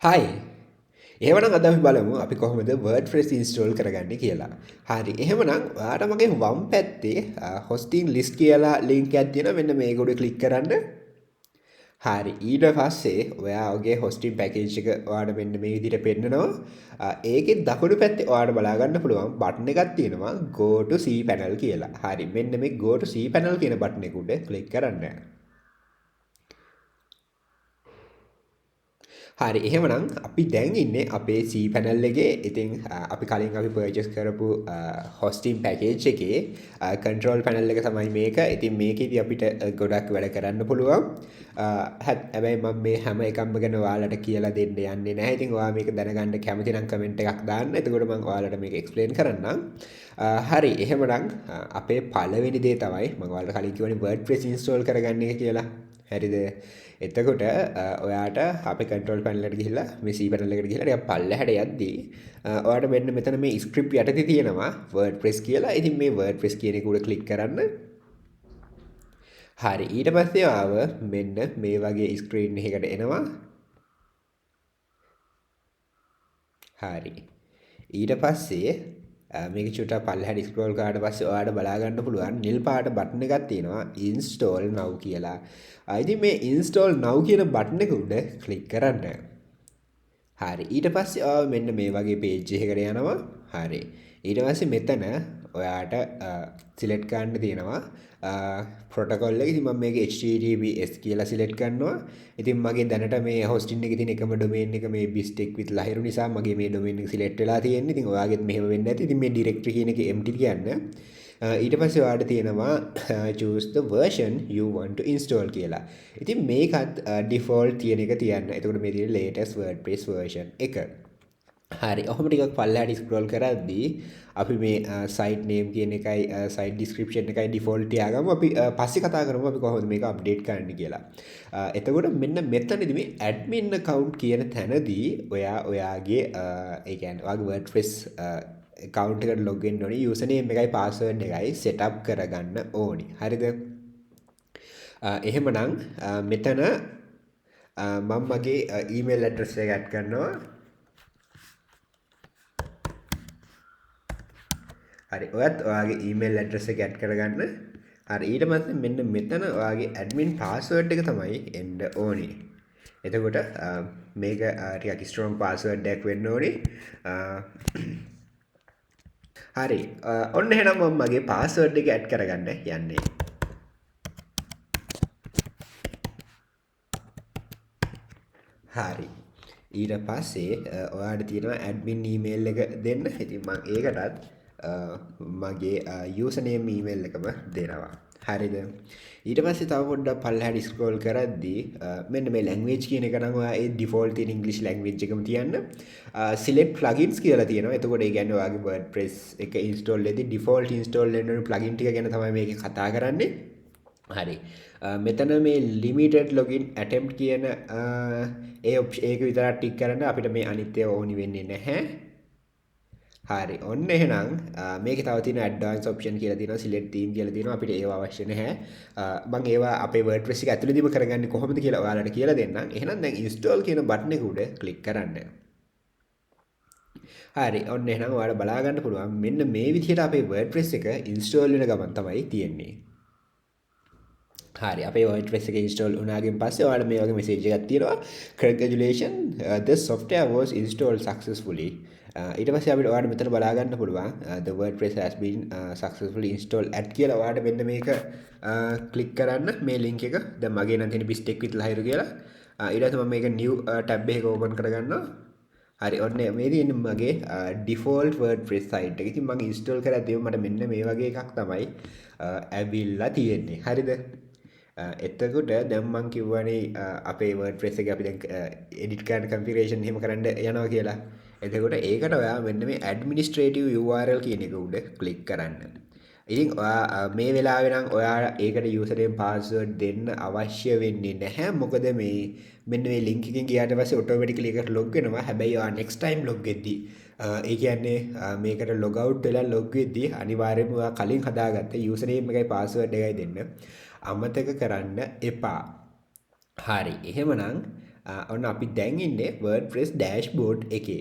හයි එහෙමනම් අද අපි බලමු අපි කොහොමද Wordpress install කරගන්නේ කියලා. හරි. එහෙමනම් ඔයාට මගේ වම් පැත්තේ hosting list කියලා link එකක් තියෙනවා. මෙන්න මේක උඩ click කරන්න. හරි. ඊට පස්සේ ඔයාගේ hosting package එක ඔයාට මෙන්න මේ විදිහට පෙන්නනවා. ඒකේ දකුණු පැත්තේ ඔයාට බලා ගන්න පුළුවන් බටන් එකක් තියෙනවා go to cpanel කියලා. හරි. මෙන්න මේ go to cpanel කියන බටන් එක උඩ click කරන්න. හරි එහෙමනම් අපි දැන් ඉන්නේ අපේ C panel එකේ. ඉතින් අපි කලින් අපි purchase කරපු hosting package එකේ control panel එක තමයි මේක. ඉතින් මේකෙදි අපිට ගොඩක් වැඩ කරන්න පුළුවන්. හැබැයි මම මේ හැම එකක්ම ගැන ඔයාලට කියලා දෙන්න යන්නේ නැහැ. ඉතින් ඔයා මේක දැනගන්න කැමති නම් comment එකක් දාන්න. එතකොට මම ඔයාලට මේක explain කරන්නම්. හරි එහෙමනම් අපේ පළවෙනි දේ තමයි මම ඔයාලට කලින් කිව්වනේ WordPress install කරගන්න එක කියලා. හරිද? එතකොට ඔයාට අපේ control panel එකට ගිහිල්ලා මේ C panel එකට ගිහිල්ලා ටිකක් පල්ලෙහාට යද්දී ඔයාට මෙන්න මෙතන මේ script යටතේ තියෙනවා WordPress කියලා. ඉතින් මේ WordPress කියන එක උඩ click කරන්න. හරි ඊට පස්සේ ආව මෙන්න මේ වගේ screen එකකට එනවා. හරි ඊට පස්සේ මේක චුට්ටක් පල්ලෙහාට ස්ක්‍රෝල් කරාට පස්සේ ඔයාලට බලා ගන්න පුළුවන් නිල් පාට බටන් එකක් තියෙනවා install now කියලා. ඉතින් මේ install now කියන බටන් එක උඩ ක්ලික් කරන්න. හරි ඊට පස්සේ ඔයාව මෙන්න මේ වගේ page එකකට යනවා. හරි ඊට පස්සේ මෙතන ඔයාට select කරන්න තියෙනවා protocol එක. ඉතින් මම මේක HTTPS කියලා select කරනවා. ඉතින් මගේ දැනට මේ hosting එකේ තියෙන එකම domain එක මේ bistec with ලහිරු නිසා මගේ මේ domain එක select වෙලා තියෙන්නේ. ඉතින් ඔයාගෙත් මෙහෙම වෙන්නේ නැති. ඉතින් මේ directory කියන එක empty කියන්න. ඊට පස්සේ ඔයාට තියෙනවා choose the version you want to install කියලා. ඉතින් මේකත් default තියෙන එක තියන්න. එතකොට මේ තියෙන latest WordPress version එක. හරි ඔහොම ටිකක් පල්ලෙහාට ස්ක්‍රෝල් කරද්දී අපි මේ site name කියන එකයි site description එකයි default තියාගමු. අපි පස්සේ කතා කරමු අපි කොහොමද මේක update කරන්න කියලා. එතකොට මෙන්න මෙතනදී මේ admin account කියන තැනදී ඔයාගේ ඒ කියන්නේ ඔයාගේ WordPress account එකට log වෙන්න ඕනේ. username එකයි password එකයි set up කරගන්න ඕනේ. හරිද? එහෙමනම් මෙතන මම මගේ email address එක add කරනවා. හරි ඔයත් ඔයාගේ email address එක add කරගන්න. හරි ඊට පස්සේ මෙන්න මෙතන ඔයාගේ admin password එක තමයි එන්න ඕනේ. එතකොට මේක ටිකක් strong password එකක් වෙන්න ඕනේ. හරි ඔන්න එහෙනම් මම මගේ password එක add කරගන්න යන්නේ. හරි ඊට පස්සේ ඔයාට තියෙනවා admin email එක දෙන්න. ඉතින් මම ඒකටත් මගේ username email එකම දෙනවා. හරිද? ඊට පස්සේ තව පොඩ්ඩක් පල්ලෙහාට scroll කරද්දී මෙන්න මේ language කියන එක නම් ඔයා ඒ default තියෙන English language එකම තියන්න. select plugins කියලා තියෙනවා. එතකොට ඒ කියන්නේ ඔයාගේ WordPress එක install වෙද්දී default install වෙන plugin ටික ගැන තමයි මේකේ කතා කරන්නේ. හරි මෙතන මේ limited login attempt කියන ඒක විතරක් ටික් කරන්න අපිට මේ අනිත් ඒවා ඕනි වෙන්නේ නැහැ. හරි ඔන්න එහෙනම් මේකේ තව තියෙන advanced option කියලා තියෙනවා select theme කියලා තියෙනවා. අපිට ඒවා අවශ්‍ය නැහැ. මම ඒවා අපේ WordPress එක ඇතුළේදීම කරගන්නේ කොහොමද කියලා ඔයාලට කියලා දෙන්නම්. එහෙනම් දැන් install කියන බටන් එක උඩ click කරන්න. හරි ඔන්න එහෙනම් ඔයාලා බලා ගන්න පුළුවන් මෙන්න මේ විදිහට අපේ WordPress එක install වෙන ගමන් තමයි තියෙන්නේ. හරි අපේ WordPress එක install වුණාගෙන් පස්සේ ඔයාලට මේ වගේ message එකක් තියෙනවා congratulations the software was installed successfully. ඊට පස්සේ අපිට ඔයාලට මෙතන බලා ගන්න පුළුවන් the WordPress has been successfully installed at කියලා ඔයාලට මෙන්න මේක click කරන්න මේ link එක. දැන් මගේ නම් තියෙන bistec with ලහිරු කියලා. ඊට පස්සේ මම මේක new tab එකක open කරගන්නවා. හරි ඔන්න මේ තියෙන්නේ මගේ default WordPress site එක. ඉතින් මම install කරද්දී මට මෙන්න මේ වගේ එකක් තමයි ඇවිල්ලා තියෙන්නේ. හරිද? එතකොට දැන් මම කිව්වනේ අපේ WordPress එක අපි දැන් edit කරන්න configuration එහෙම කරන්න යනවා කියලා. එතකොට ඒකට ඔයා මෙන්න මේ administrative URL කියන එක උඩ click කරන්න. ඉතින් ඔයා මේ වෙලාවේ නම් ඔයා ඒකට username password දෙන්න අවශ්‍ය වෙන්නේ නැහැ. මොකද මේ මෙන්න මේ link එකෙන් ගියාට පස්සේ automatically එකට log වෙනවා. හැබැයි ඔයා next time log වෙද්දී ඒ කියන්නේ මේකට log out වෙලා log වෙද්දී අනිවාර්යයෙන්ම ඔයා කලින් හදාගත්ත username එකයි password එකයි දෙන්න අමතක කරන්න එපා. හරි එහෙමනම් ඔන්න අපි දැන් ඉන්නේ WordPress ඩෑෂ්බෝඩ් එකේ.